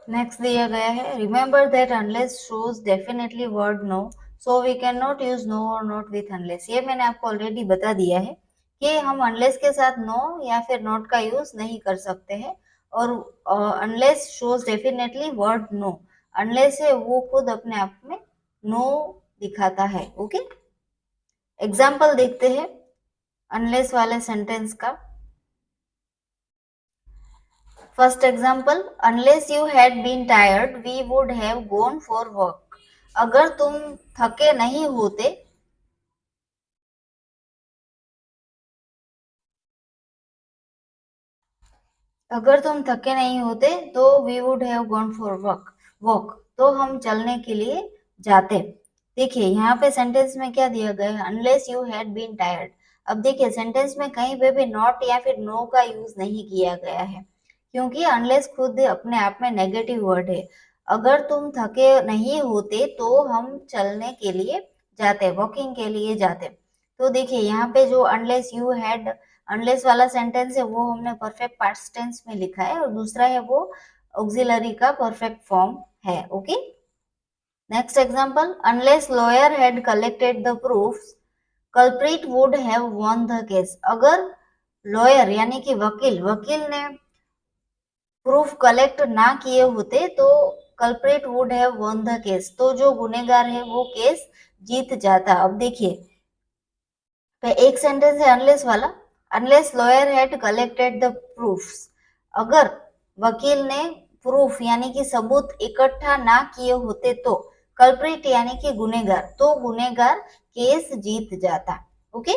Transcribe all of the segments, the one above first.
Next दिया गया है, remember that unless shows definitely word no, so we can not use no or not with unless. ये मैंने आपको ऑलरेडी बता दिया है कि हम अनलेस के साथ नो या फिर नॉट का यूज नहीं कर सकते हैं। और unless shows definitely word no, unless है वो खुद अपने आप में नो दिखाता है। ओके, एग्जाम्पल देखते हैं अनलेस वाले सेंटेंस का। First example, unless you had been tired we would have gone for work. अगर तुम थके नहीं होते, अगर तुम थके नहीं होते तो we would have gone for work, walk, तो हम चलने के लिए जाते। देखिए यहाँ पे सेंटेंस में क्या दिया गया है, unless you had been tired. अब देखिए सेंटेंस में कहीं पे भी नॉट या फिर नो का यूज नहीं किया गया है, क्योंकि अनलेस खुद अपने आप में नेगेटिव वर्ड है। अगर तुम थके नहीं होते तो हम चलने के लिए जाते, वॉकिंग के लिए जाते। तो देखिए यहाँ पे जो अनलेस यू हैड, अनलेस वाला सेंटेंस है वो हमने परफेक्ट पास्ट टेंस में लिखा है, और दूसरा है वो ऑक्सिलरी का परफेक्ट फॉर्म है। Okay, next example, unless lawyer had collected the proofs culprit would have won the case. अगर लॉयर यानी कि वकील, वकील ने प्रूफ कलेक्ट ना किए होते तो culprit would have won the case, तो जो गुनेगार है वो केस जीत जाता। अब देखिए एक सेंटेंस है अनलेस वाला, unless lawyer had collected the proofs. अगर वकील ने प्रूफ यानी कि सबूत इकट्ठा ना किए होते तो कल्प्रिट यानी कि गुनेगार, तो गुनेगार केस जीत जाता। ओके,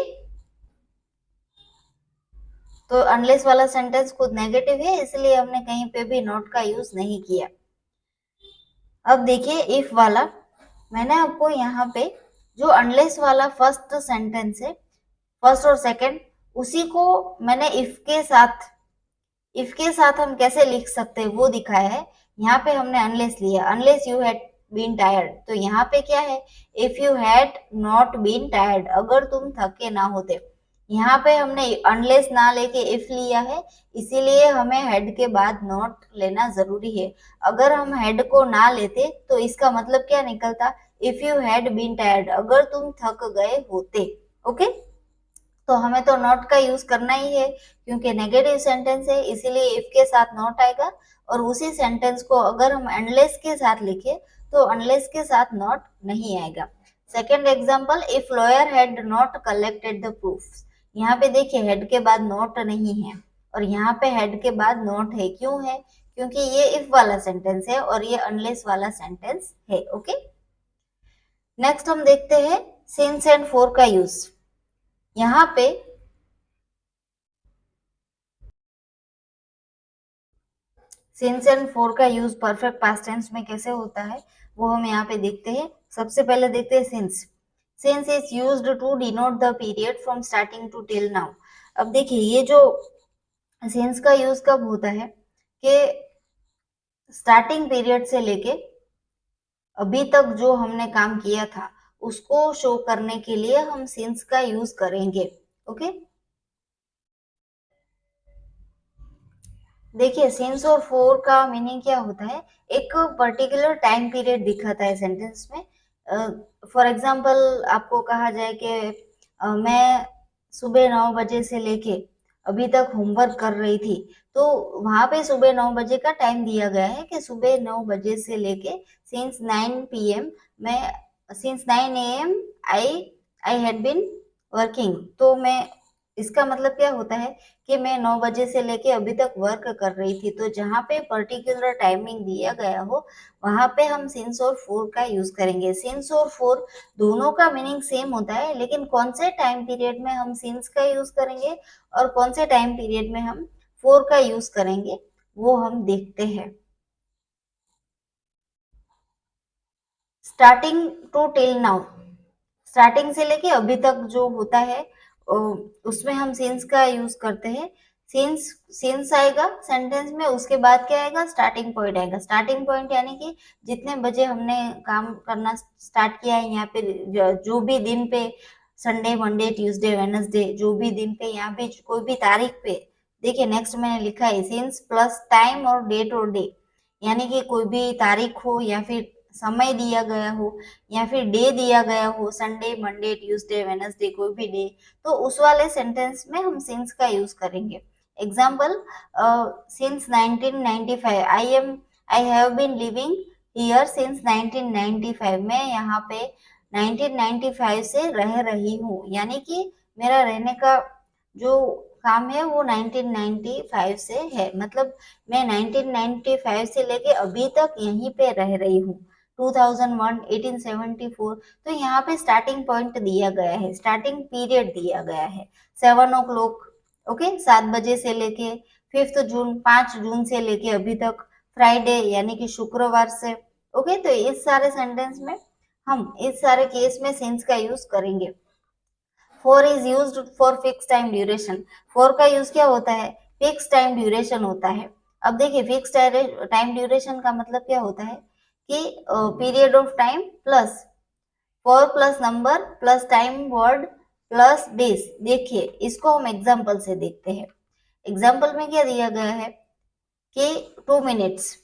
तो अनलेस वाला सेंटेंस खुद नेगेटिव है, इसलिए हमने कहीं पे भी नॉट का यूज नहीं किया। अब देखिए इफ वाला, मैंने आपको यहाँ पे जो अनलेस वाला फर्स्ट सेंटेंस है, फर्स्ट और सेकंड, उसी को मैंने इफ के साथ हम कैसे लिख सकते हैं वो दिखाया है। यहाँ पे हमने अनलेस लिया, unless you had been tired, तो यहाँ पे क्या है, if you had not been tired, अगर तुम थके ना होते। यहाँ पे हमने अनलेस ना लेके इफ लिया है, इसीलिए हमें हेड के बाद नॉट लेना जरूरी है। अगर हम हेड को ना लेते तो इसका मतलब क्या निकलता, if you had been tired, अगर तुम थक गए होते। ओके, तो हमें तो नॉट का यूज करना ही है, क्योंकि नेगेटिव सेंटेंस है, इसीलिए इफ के साथ नॉट आएगा। और उसी सेंटेंस को अगर हम अनलेस के साथ लिखे तो अनलेस के साथ नॉट नहीं आएगा। Second example, if lawyer had not collected the proof. यहाँ पे देखिए हेड के बाद नॉट नहीं है, और यहाँ पे हेड के बाद नॉट है। क्यों है, क्योंकि ये इफ वाला सेंटेंस है और ये अनलेस वाला सेंटेंस है। ओके, नेक्स्ट हम देखते हैं सिंस एंड फोर का यूज। यहाँ पे सिंस एंड फोर का यूज परफेक्ट पास्ट टेंस में कैसे होता है वो हम यहाँ पे देखते हैं। सबसे पहले देखते हैं since. Since is used to denote the period from starting to till now. अब देखिए ये जो सिंस का यूज कब होता है कि स्टार्टिंग पीरियड से लेके अभी तक जो हमने काम किया था उसको शो करने के लिए हम सिंस का यूज करेंगे। ओके, देखिए सिंस और फोर का मीनिंग क्या होता है, एक पर्टिकुलर टाइम पीरियड दिखाता है सेंटेंस में। फॉर एग्जांपल आपको कहा जाए कि मैं सुबह 9 बजे से लेके अभी तक होमवर्क कर रही थी, तो वहां पे सुबह 9 बजे का टाइम दिया गया है कि सुबह 9 बजे से लेके सिंस 9 PM मैं, since 9 AM I I had been working. तो मैं, इसका मतलब क्या होता है कि मैं 9 बजे से लेके अभी तक वर्क कर रही थी। तो जहाँ पे पर्टिकुलर टाइमिंग दिया गया हो वहां पे हम सिंस और फोर का यूज करेंगे। सिंस और फोर दोनों का मीनिंग सेम होता है, लेकिन कौन से टाइम पीरियड में हम सिंस का यूज करेंगे और कौन से टाइम पीरियड में हम फोर का यूज करेंगे वो हम देखते हैं। Starting to till now, starting से लेके अभी तक जो होता है उसमें हम सिंस का यूज करते हैं। सिंस, सिंस आएगा सेंटेंस में, उसके बाद क्या आएगा, स्टार्टिंग पॉइंट आएगा। स्टार्टिंग पॉइंट यानी कि जितने बजे हमने काम करना स्टार्ट किया है, यहाँ पे जो भी दिन पे, संडे मंडे ट्यूसडे वेडनेसडे, जो भी दिन पे, यहाँ पे कोई भी तारीख पे, देखिए नेक्स्ट मैंने लिखा है सिंस प्लस टाइम और डेट और डे, यानी कि कोई भी तारीख हो या फिर समय दिया गया हो या फिर डे दिया गया हो, संडे, मंडे, ट्यूसडे, वेडनेसडे, कोई भी डे, तो उस वाले सेंटेंस में हम सिंस का यूज करेंगे। Example, since 1995 I have been living here since 1995। मैं यहाँ पे 1995 से रह रही हूँ, यानी कि मेरा रहने का जो काम है वो 1995 से है, मतलब मैं 1995 से लेके अभी तक यहीं पे रह रही हूँ। 2001, 1874, तो यहाँ पे स्टार्टिंग पॉइंट दिया गया है, स्टार्टिंग पीरियड दिया गया है 7 o'clock, ओके, 7 बजे से लेके 5 जून, 5 जून से लेके अभी तक, फ्राइडे यानी कि शुक्रवार से, ओके। तो इस सारे सेंटेंस में हम इस सारे केस में सिंस का यूज करेंगे। For is use for fix time duration. For का यूज क्या होता है? फिक्स टाइम ड्यूरेशन होता है। अब देखिए, फिक्स टाइम ड्यूरेशन का मतलब क्या होता है कि period of time plus for plus number plus time word plus days. देखिए, इसको हम एग्जाम्पल से देखते हैं। एग्जाम्पल में क्या दिया गया है कि 2 मिनट्स,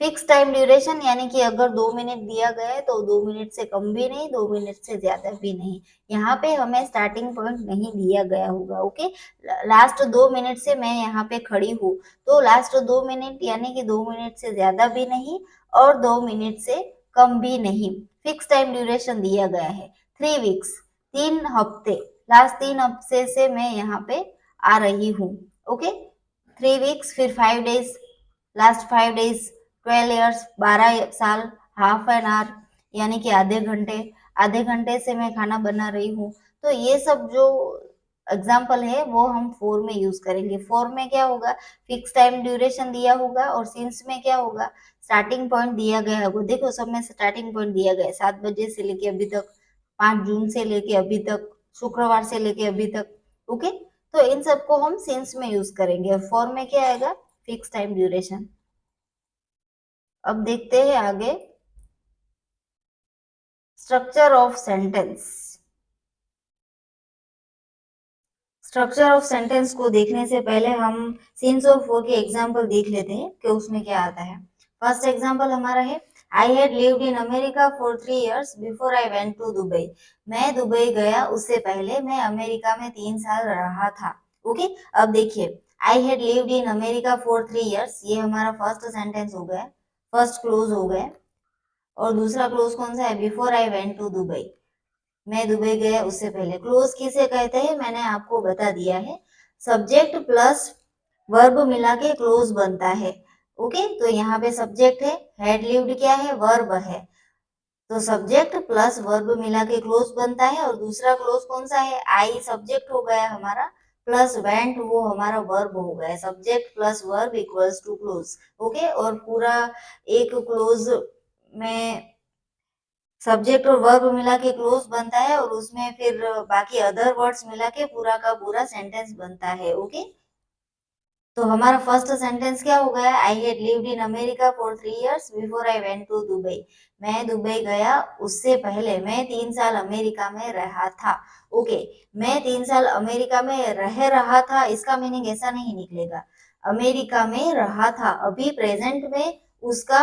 फिक्स टाइम ड्यूरेशन, यानी कि अगर 2 मिनट दिया गया है तो 2 मिनट से कम भी नहीं, 2 मिनट से ज्यादा भी नहीं। यहाँ पे हमें स्टार्टिंग पॉइंट नहीं दिया गया होगा, ओके। लास्ट 2 मिनट से मैं यहाँ पे खड़ी हूँ, तो लास्ट 2 मिनट यानी कि 2 मिनट से ज्यादा भी नहीं और 2 मिनट से कम भी नहीं। फिक्स टाइम ड्यूरेशन दिया गया है 3 वीक्स, 3 हफ्ते, लास्ट 3 हफ्ते से मैं यहाँ पे आ रही हूँ, ओके। 3 वीक्स, फिर 5 डेज, लास्ट 5 डेज, 12 ईयर्स, 12 साल, हाफ एन आवर यानी कि आधे घंटे, आधे घंटे से मैं खाना बना रही हूँ। तो ये सब जो एग्जाम्पल है वो हम फोर में यूज करेंगे। फोर में क्या होगा? फिक्स टाइम ड्यूरेशन दिया होगा और सिंस में क्या होगा? स्टार्टिंग पॉइंट दिया गया होगा। देखो, सब में स्टार्टिंग पॉइंट दिया गया है, 7 बजे से लेके अभी तक, 5 जून से लेके अभी तक, शुक्रवार से लेके अभी तक, ओके। तो इन सबको हम सिंस में यूज करेंगे और फॉर में क्या आएगा? Fix time duration. अब देखते हैं आगे, structure of sentence. Structure of sentence को देखने से पहले हम सिंस और फॉर के एग्जाम्पल देख लेते हैं कि उसमें क्या आता है। फर्स्ट एग्जाम्पल हमारा है, I had lived in America for 3 years before I went to Dubai. मैं दुबई गया उससे पहले मैं अमेरिका में 3 साल रहा था, ओके। अब देखिए, आई had lived in America for 3 years, ये हमारा फर्स्ट सेंटेंस हो गया, फर्स्ट क्लोज हो गया। और दूसरा क्लोज कौन सा है? Before I went to Dubai, मैं दुबई गया उससे पहले। क्लोज किसे कहते हैं मैंने आपको बता दिया है, सब्जेक्ट प्लस वर्ब मिला के क्लोज बनता है, ओके। तो यहाँ पे सब्जेक्ट है, हैड लिव्ड क्या है? वर्ब है, तो सब्जेक्ट प्लस वर्ब मिला के क्लोज बनता है। और दूसरा क्लोज कौन सा है? आई सब्जेक्ट हो गया हमारा, प्लस वेंट वो हमारा वर्ब हो गया, subject plus verb equals to close, okay. और पूरा एक क्लोज में सब्जेक्ट और वर्ब मिला के क्लोज बनता है और उसमें फिर बाकी अदर वर्ड्स मिला के पूरा का पूरा सेंटेंस बनता है, ओके। तो हमारा फर्स्ट सेंटेंस क्या हो गया? I had lived in America for 3 years before I went to Dubai. मैं दुबई गया उससे पहले मैं 3 साल अमेरिका में रहा था, ओके। मैं 3 साल अमेरिका में रह रहा था, इसका मीनिंग ऐसा नहीं निकलेगा, अमेरिका में रहा था। अभी प्रेजेंट में उसका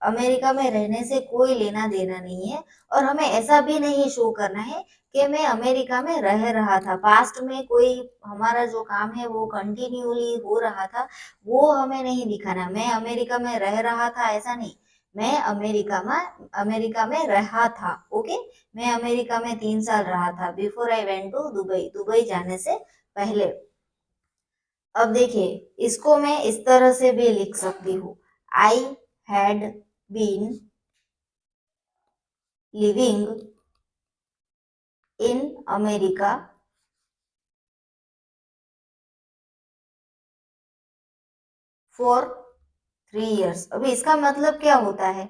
अमेरिका में रहने से कोई लेना देना नहीं है। और हमें ऐसा भी नहीं शो करना है कि मैं अमेरिका में रह रहा था। पास्ट में कोई हमारा जो काम है वो कंटिन्यूली हो रहा था, वो हमें नहीं दिखाना। मैं अमेरिका में रह रहा था ऐसा नहीं, मैं अमेरिका में रहा था, ओके। मैं अमेरिका में 3 साल रहा था, before I went to Dubai, Dubai जाने से पहले। अब देखिए, इसको मैं इस तरह से भी लिख सकती हूँ, I had been living in America for 3 years। अभी इसका मतलब क्या होता है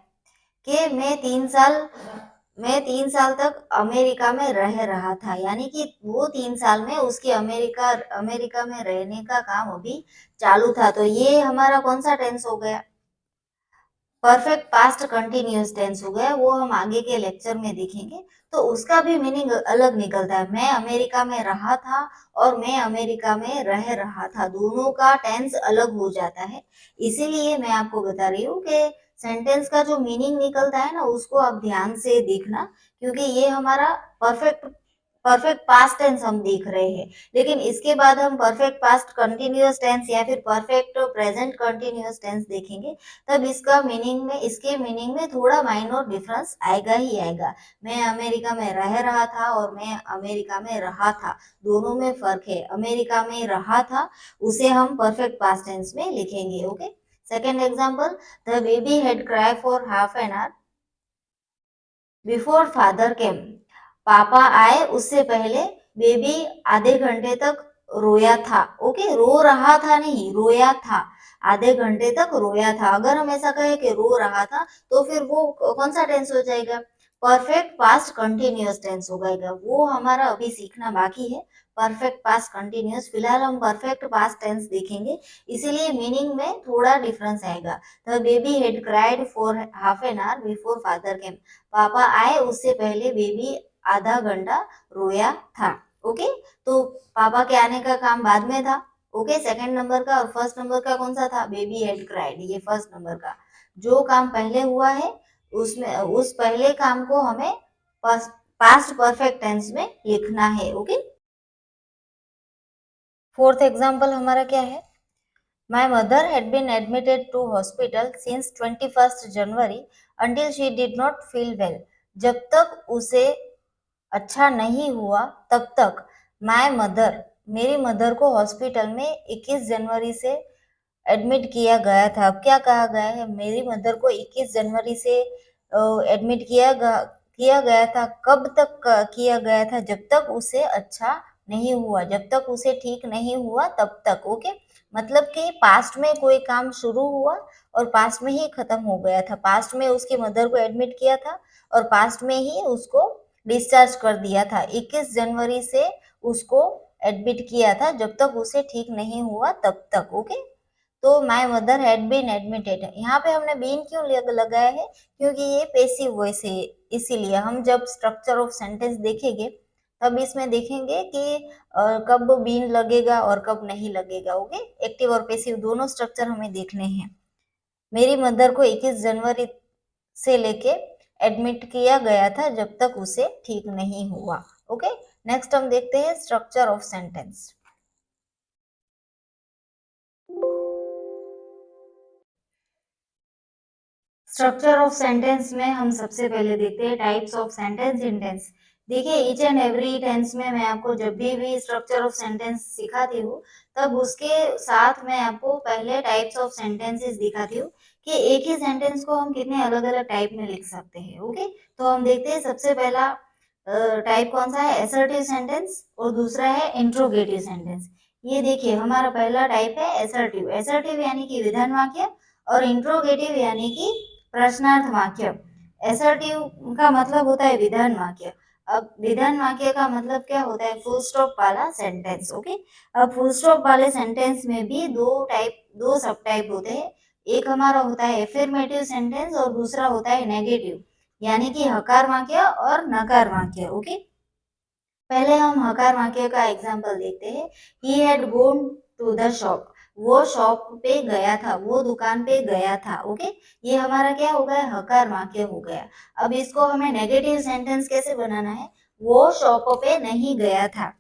कि मैं 3 साल तक अमेरिका में रह रहा था, यानी कि वो 3 साल में उसकी अमेरिका अमेरिका में रहने का काम अभी चालू था। तो ये हमारा कौन सा टेंस हो गया? परफेक्ट पास्ट कंटिन्यूअस टेंस हो गया, वो हम आगे के लेक्चर में देखेंगे। तो उसका भी मीनिंग अलग निकलता है। मैं अमेरिका में रहा था और मैं अमेरिका में रह रहा था, दोनों का टेंस अलग हो जाता है। इसीलिए मैं आपको बता रही हूँ कि सेंटेंस का जो मीनिंग निकलता है ना, उसको आप ध्यान से देखना, क्योंकि ये हमारा परफेक्ट परफेक्ट पास्ट टेंस हम देख रहे हैं। लेकिन इसके बाद हम परफेक्ट पास्ट कंटिन्यूअस टेंस या फिर परफेक्ट प्रेजेंट कंटिन्यूअस टेंस देखेंगे, तब इसके मीनिंग में थोड़ा माइनर डिफरेंस आएगा ही आएगा। मैं अमेरिका में रह रहा था और मैं अमेरिका में रहा था, दोनों में फर्क है। अमेरिका में रहा था उसे हम परफेक्ट पास्ट टेंस में लिखेंगे। Okay, second example, the baby had cry for half an hour before father came. पापा आए उससे पहले बेबी आधे घंटे तक रोया था। ओके, रो रहा था नहीं, रोया था। आधे घंटे तक रोया था। अगर हम ऐसा कहें कि रो रहा था, तो फिर वो कौन सा टेंस हो जाएगा? परफेक्ट पास्ट कंटिन्यूअस टेंस हो जाएगा। वो हमारा अभी सीखना बाकी है, परफेक्ट पास्ट कंटिन्यूअस। फिलहाल हम परफेक्ट पास्ट टेंस देखेंगे, इसीलिए मीनिंग में थोड़ा डिफरेंस आएगा। The baby had cried for half an hour before father came. पापा आए उससे पहले बेबी आधा घंटा रोया था। ओके, तो पापा के आने का काम बाद में था। ओके, सेकंड नंबर का। और फर्स्ट नंबर का कौन सा था? बेबी हैड क्राइड, ये फर्स्ट नंबर का। जो काम पहले हुआ है उसमें उस पहले काम को हमें पास्ट परफेक्ट टेंस में लिखना है। ओके, फोर्थ एग्जाम्पल हमारा क्या है? My mother had been admitted to hospital since 21st January until she did not feel well. जब तक उसे अच्छा नहीं हुआ तब तक माय मदर, मेरी मदर को हॉस्पिटल में 21 जनवरी से एडमिट किया गया था। अब क्या कहा गया है? मेरी मदर को 21 जनवरी से एडमिट किया गया था। कब तक किया गया था? जब तक उसे अच्छा नहीं हुआ, जब तक उसे ठीक नहीं हुआ तब तक। ओके, मतलब कि पास्ट में कोई काम शुरू हुआ और पास्ट में ही खत्म हो गया था। पास्ट में उसकी मदर को एडमिट किया था और पास्ट में ही उसको डिस्चार्ज कर दिया था। 21 जनवरी से उसको एडमिट किया था, जब तक उसे ठीक नहीं हुआ तब तक। ओके, तो my mother had been admitted. यहाँ पे हमने बीन क्यों लगाया है? क्योंकि ये पैसिव वॉइस है, इसीलिए। हम जब स्ट्रक्चर ऑफ सेंटेंस देखेंगे तब इसमें देखेंगे कि कब बीन लगेगा और कब नहीं लगेगा। ओके, एक्टिव और पैसिव दोनों स्ट्रक्चर हमें देखने हैं। मेरी मदर को 21 जनवरी से लेके एडमिट किया गया था, जब तक उसे ठीक नहीं हुआ। ओके, नेक्स्ट हम देखते हैं structure of sentence. Structure of sentence में हम सबसे पहले देखते हैं types of sentence in tense. देखिए, ईच एंड एवरी टेंस में मैं आपको जब भी स्ट्रक्चर ऑफ सेंटेंस सिखाती हूँ, तब उसके साथ मैं आपको पहले टाइप्स ऑफ सेंटेंसेस दिखाती हूँ कि एक ही सेंटेंस को हम कितने अलग अलग टाइप में लिख सकते हैं। ओके, तो हम देखते हैं सबसे पहला टाइप कौन सा है? असर्टिव सेंटेंस, और दूसरा है इंट्रोगेटिव सेंटेंस। ये देखिए, हमारा पहला टाइप है असर्टिव। असर्टिव यानी कि विधान वाक्य, और इंट्रोगेटिव यानी कि प्रश्नार्थ वाक्य। असर्टिव का मतलब होता है विधान वाक्य। अब विधान वाक्य का मतलब क्या होता है? फुल स्टॉप वाला सेंटेंस। ओके, अब फुल स्टॉप वाले सेंटेंस में भी दो सब टाइप होते हैं। एक हमारा होता है एफर्मेटिव सेंटेंस और दूसरा होता है नेगेटिव, यानी कि हकार वाक्य और नकार वाक्य। ओके, पहले हम हकार वाक्य का एग्जाम्पल देखते हैं। He had gone to the shop. वो शॉप पे गया था, वो दुकान पे गया था। ओके, ये हमारा क्या हो गया? हकार वाक्य हो गया। अब इसको हमें नेगेटिव सेंटेंस कैसे बनाना है? वो शॉप पे नहीं गया था।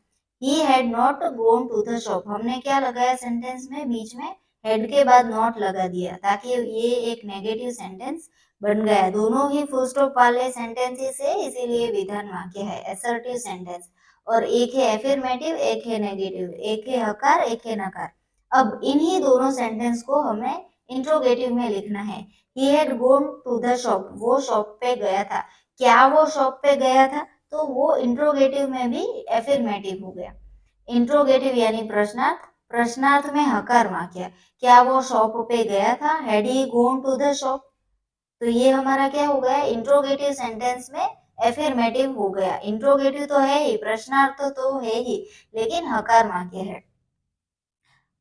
He had not gone to the shop. हमने क्या लगाया सेंटेंस में? बीच में हेड के बाद नॉट लगा दिया, ताकि ये एक नेगेटिव सेंटेंस बन गया। दोनों ही फुल स्टॉप वाले सेंटेंसेस है, इसीलिए विधान वाक्य है, असर्टिव सेंटेंस। और एक है एफर्मेटिव, एक है नेगेटिव, एक है हकार, एक है नकार। अब इन्हीं दोनों सेंटेंस को हमें इंट्रोगेटिव में लिखना है। He had gone to the shop, वो शॉप पे गया था। क्या वो शॉप पे गया था? तो वो इंट्रोगेटिव में भी एफर्मेटिव हो गया। इंट्रोगेटिव यानी प्रश्नार्थ, प्रश्नार्थ में हकार वाक्य। क्या वो शॉप पे गया था? Had he gone to the shop? तो ये हमारा क्या हो गया? इंट्रोगेटिव सेंटेंस में एफर्मेटिव हो गया। इंट्रोगेटिव तो है ही, प्रश्नार्थ तो है ही, लेकिन हकार वाक्य है।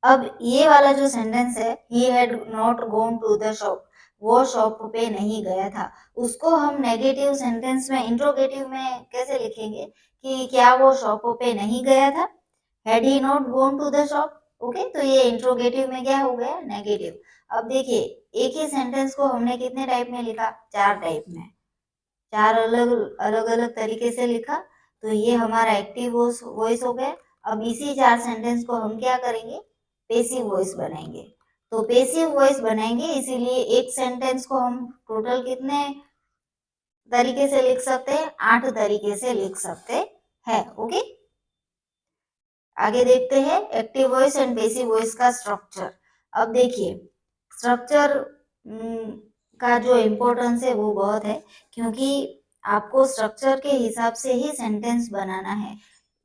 अब ये वाला जो सेंटेंस है, he had not gone to the shop, वो शॉप पे नहीं गया था। उसको हम नेगेटिव सेंटेंस में इंट्रोगेटिव में कैसे लिखेंगे कि क्या वो शॉप पे नहीं गया था? Had he not gone to the shop? Okay, तो ये इंट्रोगेटिव में क्या हो गया? नेगेटिव। अब देखिए, एक ही सेंटेंस को हमने कितने टाइप में लिखा? 4 टाइप में, 4 अलग-अलग तरीके से लिखा। तो ये हमारा एक्टिव वॉइस हो गया। अब इसी 4 सेंटेंस को हम क्या करेंगे? पैसिव वॉइस बनाएंगे। तो पैसिव वॉइस बनाएंगे, इसीलिए एक सेंटेंस को हम टोटल कितने तरीके से लिख सकते हैं? 8 तरीके से लिख सकते हैं। ओके, आगे देखते हैं active voice and passive voice का स्ट्रक्चर। अब देखिए, स्ट्रक्चर का जो इम्पोर्टेंस है वो बहुत है, क्योंकि आपको स्ट्रक्चर के हिसाब से ही सेंटेंस बनाना है।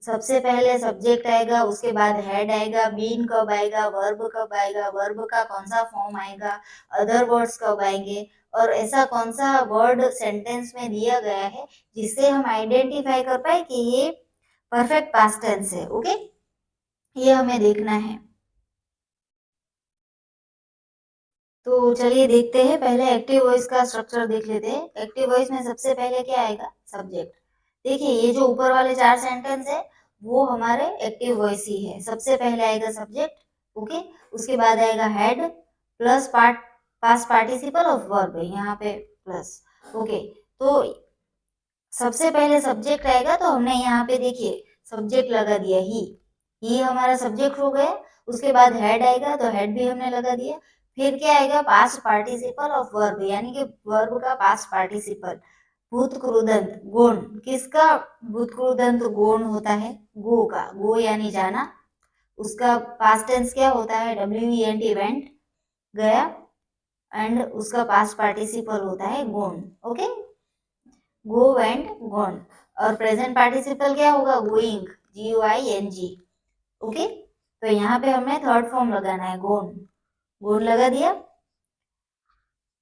सबसे पहले सब्जेक्ट आएगा, उसके बाद हेड आएगा, बीन कब आएगा, कब आएगा, वर्ब का कौन सा फॉर्म आएगा, अदर वर्ड्स कब आएंगे, और ऐसा कौन सा वर्ड सेंटेंस में दिया गया है जिससे हम आइडेंटिफाई कर पाए कि ये परफेक्ट पास्ट टेंस है। ओके, ये हमें देखना है। तो चलिए देखते हैं, पहले एक्टिव वॉइस का स्ट्रक्चर देख लेते हैं। एक्टिव वॉइस में सबसे पहले क्या आएगा? सब्जेक्ट। देखिए, ये जो ऊपर वाले 4 सेंटेंस है वो हमारे एक्टिव वॉइस ही है। सबसे पहले आएगा सब्जेक्ट, ओके, उसके बाद आएगा head plus past participle of verb, यहाँ पे प्लस। ओके, तो सबसे पहले सब्जेक्ट आएगा, तो हमने यहाँ पे देखिए सब्जेक्ट लगा दिया ही हमारा सब्जेक्ट हो गया। उसके बाद हेड आएगा, तो हेड भी हमने लगा दिया। फिर क्या आएगा? पास्ट पार्टिसिपल ऑफ वर्ब, यानी कि वर्ब का पास्ट पार्टिसिपल। भूतकृदंत गोण, किसका भूतकृदंत गोण होता है? गो का, गो यानी जाना। उसका पास्ट टेंस क्या होता है? WENT, वेंट, गया। एंड उसका पास्ट पार्टिसिपल होता है gone. Okay, go went gone. और प्रेजेंट पार्टिसिपल क्या होगा? Going, GOING। ओके, तो यहाँ पे हमें थर्ड फॉर्म लगाना है, गोन। गोन लगा दिया,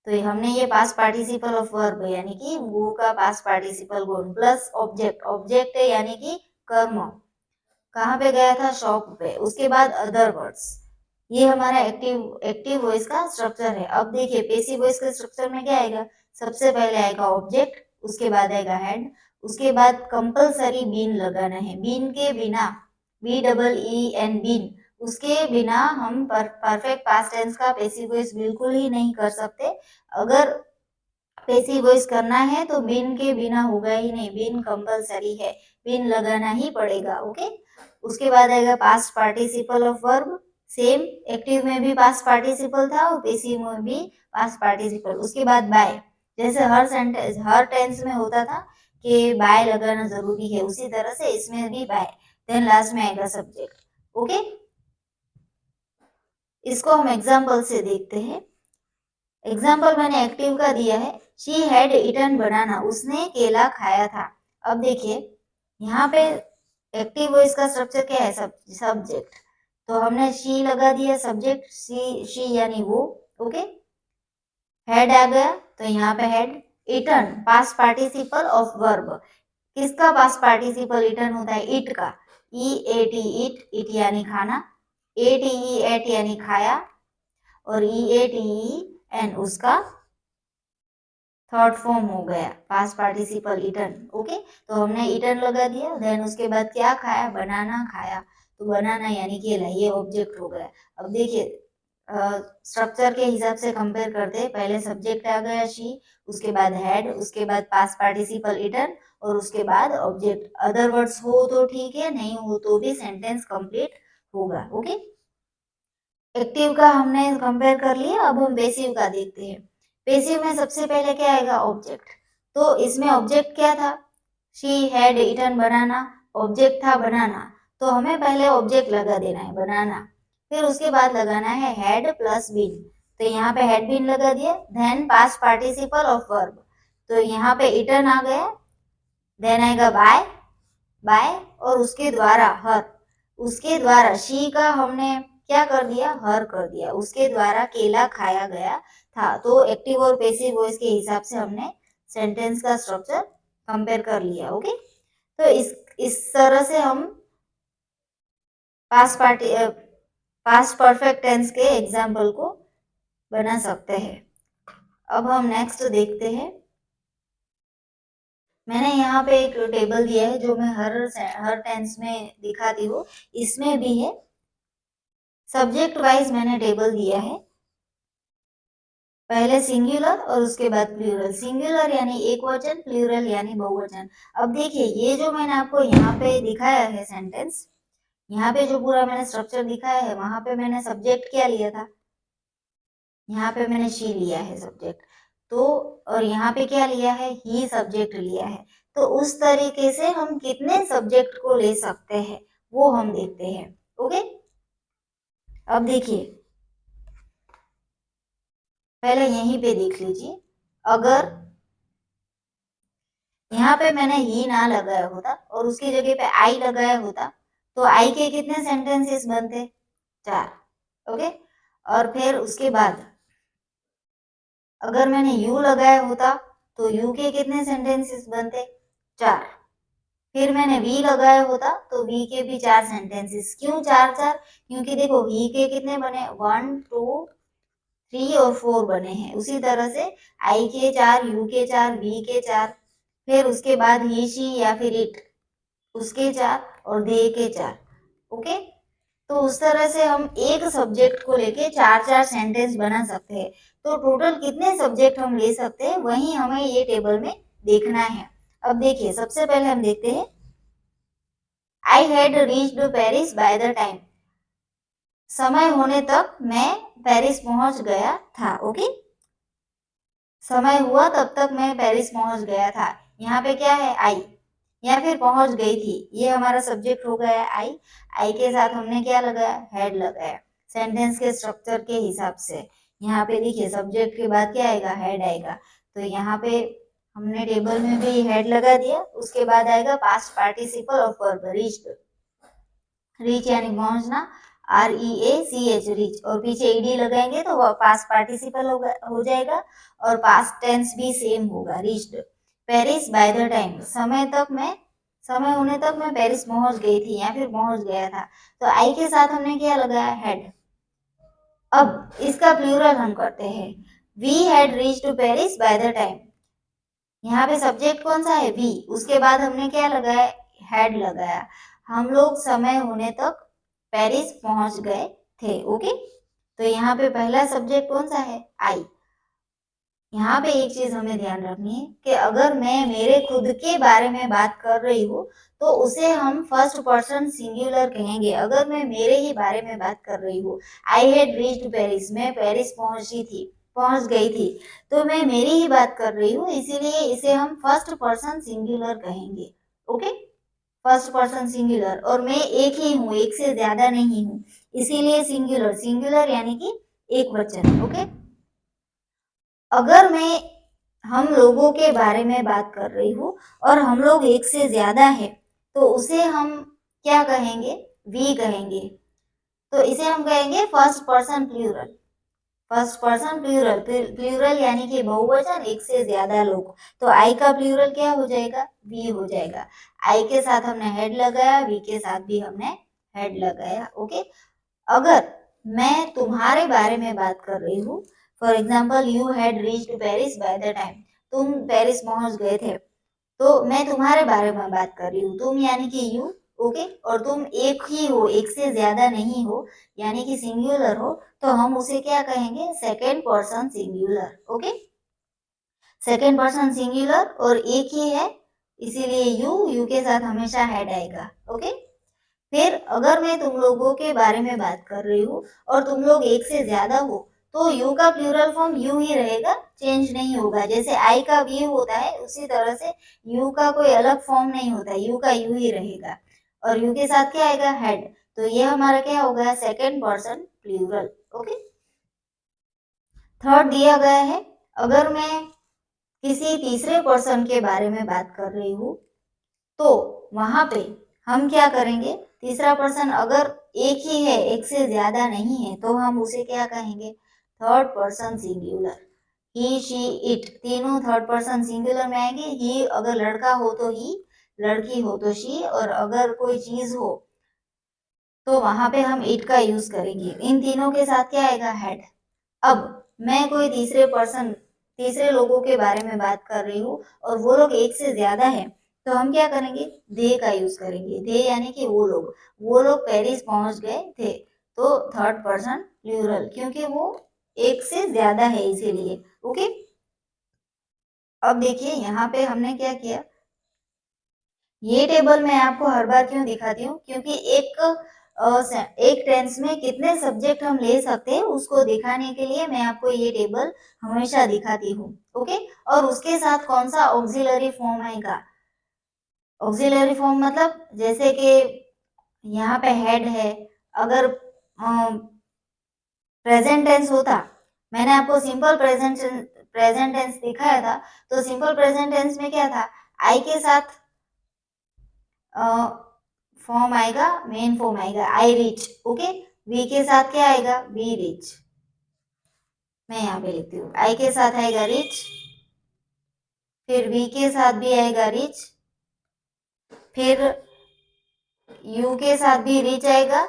तो हमने ये पास्ट पार्टिसिपल ऑफ वर्ब यानी कि गो का पास्ट पार्टिसिपल गोन प्लस ऑब्जेक्ट, ऑब्जेक्ट है यानी कि कर्म। कहाँ पे गया था? शॉप पे। उसके बाद अदर वर्ड्स। ये हमारा एक्टिव वॉइस का स्ट्रक्चर है। अब देखिए पैसिव वॉइस के स्ट्रक्चर में क्या आएगा? सबसे पहले आएगा ऑब्जेक्ट, उसके बाद आएगा हेड, उसके बाद कंपलसरी बीन लगाना है। बीन के बिना, BEEN, बीन, उसके बिना हम परफेक्ट पास्ट टेंस का पैसिव वॉइस बिल्कुल ही नहीं कर सकते। अगर पैसिव वॉइस करना है तो बीन के बिना होगा ही नहीं, बीन कंपलसरी है, बीन लगाना ही पड़ेगा। ओके, उसके बाद आएगा past participle of verb. Same, active में भी पास्ट पार्टिसिपल था और पैसिव में भी पास्ट पार्टिसिपल। उसके बाद बाय, जैसे हर सेंटेंस हर टेंस में होता था कि बाय लगाना जरूरी है, उसी तरह से इसमें भी बाय। देन लास्ट में आएगा सब्जेक्ट। ओके, इसको हम एग्जाम्पल से देखते हैं। एग्जाम्पल मैंने एक्टिव का दिया है, शी हैड ईटन बनाना, उसने केला खाया था। अब देखिए यहाँ पे एक्टिव वॉइस का स्ट्रक्चर क्या है? सब्जेक्ट, तो हमने शी लगा दिया सब्जेक्ट, शी यानी वो। ओके, हेड आ गया, तो यहाँ पे had. Eaten past participle of verb, किसका पास्ट पार्टिसिपल ईटन होता है? ईट का, EAT, ईट, ईट यानी खाना, ATE, एट यानी खाया, और EATEN उसका थर्ड फॉर्म हो गया, पास्ट पार्टिसिपल ईटन। ओके, तो हमने ईटन लगा दिया। देन उसके बाद क्या खाया? बनाना खाया, तो बनाना यानी केला, ये ऑब्जेक्ट हो गया। अब देखिए स्ट्रक्चर के हिसाब से कंपेयर करते हैं। पहले सब्जेक्ट आ गया शी, उसके बाद हेड, उसके बाद पास्ट पार्टिसिपल ईटन, और उसके बाद ऑब्जेक्ट। अदर वर्ड्स हो तो ठीक है, नहीं हो तो भी सेंटेंस कंप्लीट होगा। ओके, एक्टिव का हमने कंपेयर कर लिया। अब हम पैसिव का देखते हैं। पैसिव में सबसे पहले क्या आएगा? ऑब्जेक्ट। तो इसमें ऑब्जेक्ट क्या था? She had eaten banana, object था बनाना, तो हमें पहले ऑब्जेक्ट लगा देना है बनाना। फिर उसके बाद लगाना है हेड प्लस बीन, तो यहाँ पे हेड बीन लगा दिया। Then past participle of verb, तो यहाँ पे ईटन आ गया। देन आएगा बाय, बाय, और उसके द्वारा हर, उसके द्वारा शी का हमने क्या कर दिया? हर कर दिया, उसके द्वारा केला खाया गया था। तो एक्टिव और पैसिव वॉइस के हिसाब से हमने सेंटेंस का स्ट्रक्चर कंपेयर कर लिया। ओके, तो इस तरह से हम पास्ट परफेक्ट टेंस के एग्जाम्पल को बना सकते हैं। अब हम नेक्स्ट देखते हैं। मैंने यहाँ पे एक टेबल दिया है जो मैं हर टेंस में दिखाती हूँ, इसमें भी है। सब्जेक्ट वाइज मैंने टेबल दिया है, पहले सिंगुलर और उसके बाद प्लूरल। सिंगुलर यानी एक वचन, प्लूरल यानी बहुवचन। अब देखिए ये जो मैंने आपको यहाँ पे दिखाया है सेंटेंस, यहाँ पे जो पूरा मैंने स्ट्रक्चर दिखाया है, वहां पे मैंने सब्जेक्ट क्या लिया था, यहाँ पे मैंने शी लिया है सब्जेक्ट, तो और यहाँ पे क्या लिया है, ही सब्जेक्ट लिया है। तो उस तरीके से हम कितने सब्जेक्ट को ले सकते हैं वो हम देखते हैं। ओके, अब देखिए पहले यहीं पे देख लीजिए, अगर यहाँ पे मैंने ही ना लगाया होता और उसकी जगह पे आई लगाया होता तो आई के कितने सेंटेंसेस बनते, 4। ओके, और फिर उसके बाद अगर मैंने यू लगाया होता तो यू के कितने सेंटेंसेस बनते, 4। फिर मैंने वी लगाया होता तो वी के भी 4 सेंटेंसेस। क्यों 4-4? क्योंकि देखो वी के कितने बने, 1 2 3 और 4 बने हैं। उसी तरह से आई के 4, यू के 4, वी के 4, फिर उसके बाद ही शी या फिर इट उसके 4 और दे के 4। ओके, तो उस तरह से हम एक सब्जेक्ट को लेके 4-4 सेंटेंस बना सकते हैं। तो टोटल कितने सब्जेक्ट हम ले सकते हैं वही हमें ये टेबल में देखना है। अब देखिए सबसे पहले हम देखते हैं, I had reached Paris by the time, समय होने तक मैं पेरिस पहुंच गया था। ओके, समय हुआ तब तक मैं पेरिस पहुंच गया था, यहाँ पे क्या है, आई, या फिर पहुंच गई थी, ये हमारा सब्जेक्ट हो गया आई। आई के साथ हमने क्या लगाया, हेड लगाया, सेंटेंस के स्ट्रक्चर के हिसाब से। यहाँ पे देखिए सब्जेक्ट के बाद क्या आएगा, हेड आएगा। तो यहाँ पे हमने टेबल में भी हेड लगा दिया, उसके बाद आएगा past participle of verb, reached, reach यानी पहुंचना, REACH रीच, और पीछे ईडी लगाएंगे तो पास्ट पार्टिसिपल हो जाएगा, और पास्ट टेंस भी सेम होगा, reached. Paris by the time, समय होने तक मैं पेरिस पहुंच गई थी या फिर पहुंच गया था। तो आई के साथ हमने क्या लगाया, हेड। अब इसका प्लूरल हम करते हैं, we had reached to Paris by the time. यहाँ पे सब्जेक्ट कौन सा है, वी, उसके बाद हमने क्या लगाया, हेड लगाया। हम लोग समय होने तक पेरिस पहुंच गए थे। ओके, तो यहाँ पे पहला सब्जेक्ट कौन सा है, आई। यहाँ पे एक चीज हमें ध्यान रखनी है कि अगर मैं मेरे खुद के बारे में बात कर रही हूँ तो उसे हम फर्स्ट पर्सन सिंगुलर कहेंगे। अगर मैं मेरे ही बारे में बात कर रही हूँ, आई हैड रीच्ड पेरिस, मैं पेरिस पहुंच गई थी, तो मैं मेरी ही बात कर रही हूँ, इसीलिए इसे हम फर्स्ट पर्सन सिंगुलर कहेंगे। ओके, फर्स्ट पर्सन सिंगुलर, और मैं एक ही हूँ, एक से ज्यादा नहीं हूँ, इसीलिए सिंगुलर, सिंगुलर यानी कि एक वचन। ओके, अगर मैं हम लोगों के बारे में बात कर रही हूँ और हम लोग एक से ज्यादा है तो उसे हम क्या कहेंगे, वी कहेंगे। तो इसे हम कहेंगे first person plural, first person plural, plural यानी कि बहुवचन, एक से ज्यादा लोग। तो आई का प्लूरल क्या हो जाएगा, वी हो जाएगा। आई के साथ हमने हेड लगाया, वी के साथ भी हमने हेड लगाया। ओके, अगर मैं तुम्हारे बारे में बात कर रही हूँ, for example you had reached Paris by the time, तुम पेरिस पहुंच गए थे, तो मैं तुम्हारे बारे में बात कर रही हूँ, तुम यानी कि यू। ओके, और तुम एक ही हो, एक से ज्यादा नहीं हो, यानी कि सिंगुलर हो, तो हम उसे क्या कहेंगे, second person singular. Okay, second person singular और एक ही है, इसीलिए यू के साथ हमेशा हेड आएगा। ओके, फिर अगर मैं तुम लोगों के बारे में बात कर रही हूँ और तुम लोग एक से ज्यादा हो तो यू का प्लूरल फॉर्म यू ही रहेगा, चेंज नहीं होगा। जैसे आई का वी होता है उसी तरह से यू का कोई अलग फॉर्म नहीं होता, यू का यू ही रहेगा, और यू के साथ क्या आएगा, हेड। तो ये हमारा क्या हो गया, second person plural. Okay, third दिया गया है, अगर मैं किसी तीसरे पर्सन के बारे में बात कर रही हूँ तो वहां पे हम क्या करेंगे, तीसरा पर्सन अगर एक ही है, एक से ज्यादा नहीं है, तो हम उसे क्या कहेंगे, third person singular. He she it तीनों थर्ड पर्सन सिंगुलर में आएंगे। ही अगर लड़का हो तो ही, लड़की हो तो शी, और अगर कोई चीज हो तो वहां पे हम इट का यूज करेंगे। इन तीनों के साथ क्या आएगा, हेड। अब मैं कोई तीसरे लोगों के बारे में बात कर रही हूँ और वो लोग एक से ज्यादा है, तो हम क्या करेंगे, दे का यूज करेंगे। दे यानी कि वो लोग पेरिस पहुंच गए थे, तो थर्ड पर्सन प्लूरल, क्योंकि वो एक से ज्यादा है इसीलिए। ओके, अब देखिए यहाँ पे हमने क्या किया, ये टेबल मैं आपको हर बार क्यों दिखाती हूँ, क्योंकि एक टेंस में कितने सब्जेक्ट हम ले सकते हैं उसको दिखाने के लिए मैं आपको ये टेबल हमेशा दिखाती हूँ। ओके, और उसके साथ कौन सा ऑक्सिलरी फॉर्म आएगा। ऑक्सिलरी फॉर्म मतलब जैसे कि यहाँ पे हेड है, अगर प्रेजेंट टेंस होता, मैंने आपको सिंपल प्रेजेंट टेंस दिखाया था, तो सिंपल प्रेजेंट टेंस में क्या था, आई के साथ फॉर्म आएगा, मेन फॉर्म आएगा आई रीच। ओके, वी के साथ क्या आएगा, वी रीच। मैं यहाँ पे लिखती हूँ, आई के साथ आएगा रीच, फिर वी के साथ भी आएगा रीच, फिर यू के साथ भी रीच आएगा,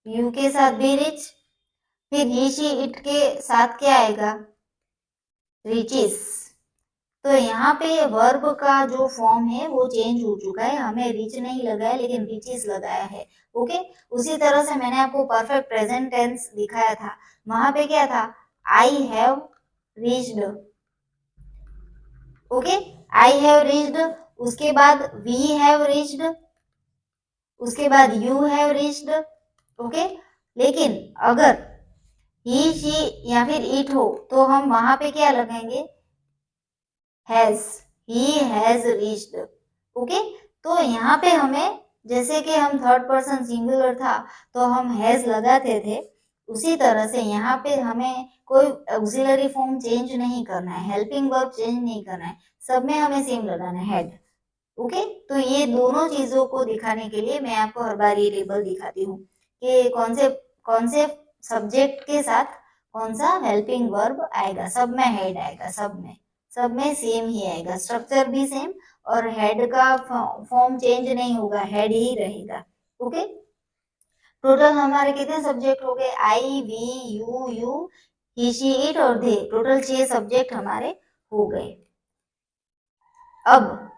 यू के साथ भी रीच, फिर ही शी इट के साथ क्या आएगा, रीचिस। तो यहाँ पे वर्ब का जो फॉर्म है वो चेंज हो चुका है, हमें रीच नहीं लगा है लेकिन रीचेस लगाया है। ओके, उसी तरह से मैंने आपको परफेक्ट प्रेजेंट टेंस दिखाया था, वहां पे क्या था, I have reached. Okay, I have reached, उसके बाद वी हैव रीच्ड, उसके बाद यू हैव रीच्ड। ओके, लेकिन अगर ही शी या फिर इट हो तो हम वहां पे क्या लगाएंगे, has, he has reached. Okay, तो यहाँ पे हमें जैसे कि हम थर्ड पर्सन सिंगुलर था तो हम हैज लगाते थे, उसी तरह से यहाँ पे हमें कोई ऑक्सिलरी फॉर्म चेंज नहीं करना है, हेल्पिंग वर्ब चेंज नहीं करना है, सब में हमें सेम लगाना है, हैड। ओके, तो ये दोनों चीजों को दिखाने के लिए मैं आपको हर बार ये टेबल दिखाती हूँ कि कौन से सब्जेक्ट के साथ कौन सा हेल्पिंग वर्ब आएगा, सब में हेड आएगा, सब में सेम ही आएगा, स्ट्रक्चर भी सेम, और हेड का फॉर्म चेंज नहीं होगा, हेड ही रहेगा। ओके, टोटल हमारे कितने सब्जेक्ट हो गए, I we you he she it और दे, टोटल 6 सब्जेक्ट हमारे हो गए। अब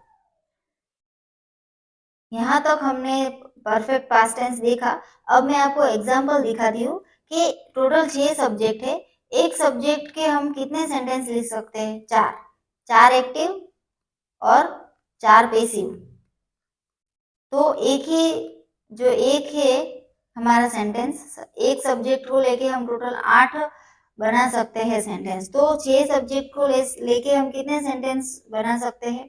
यहाँ तक हमने परफेक्ट पास्ट टेंस देखा, अब मैं आपको एग्जांपल दिखाती हूँ कि टोटल 6 सब्जेक्ट है, एक सब्जेक्ट के हम कितने सेंटेंस लिख सकते हैं, 4, 4 एक्टिव और 4 पैसिव। तो एक है हमारा सेंटेंस, एक सब्जेक्ट को लेके हम टोटल 8 बना सकते हैं सेंटेंस, तो 6 सब्जेक्ट को लेके हम कितने सेंटेंस बना सकते हैं,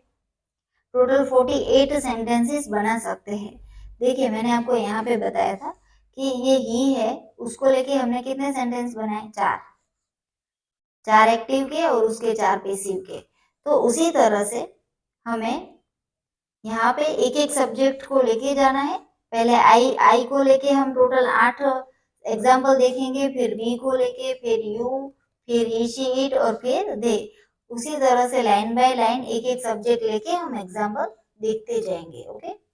टोटल 48 सेंटेंसेस बना सकते हैं। देखिए मैंने आपको यहाँ पे बताया था कि ये ही है, उसको लेके हमने कितने सेंटेंस बनाए, 4, 4 एक्टिव के और उसके 4 पैसिव के। तो उसी तरह से हमें यहाँ पे एक एक सब्जेक्ट को लेके जाना है, पहले आई को लेके हम टोटल 8 एग्जाम्पल देखेंगे, फिर बी को लेके, फिर यू, फिर ही शी इट और फिर दे। उसी तरह से लाइन बाय लाइन एक एक सब्जेक्ट लेके हम एग्जाम्पल देखते जाएंगे। ओके।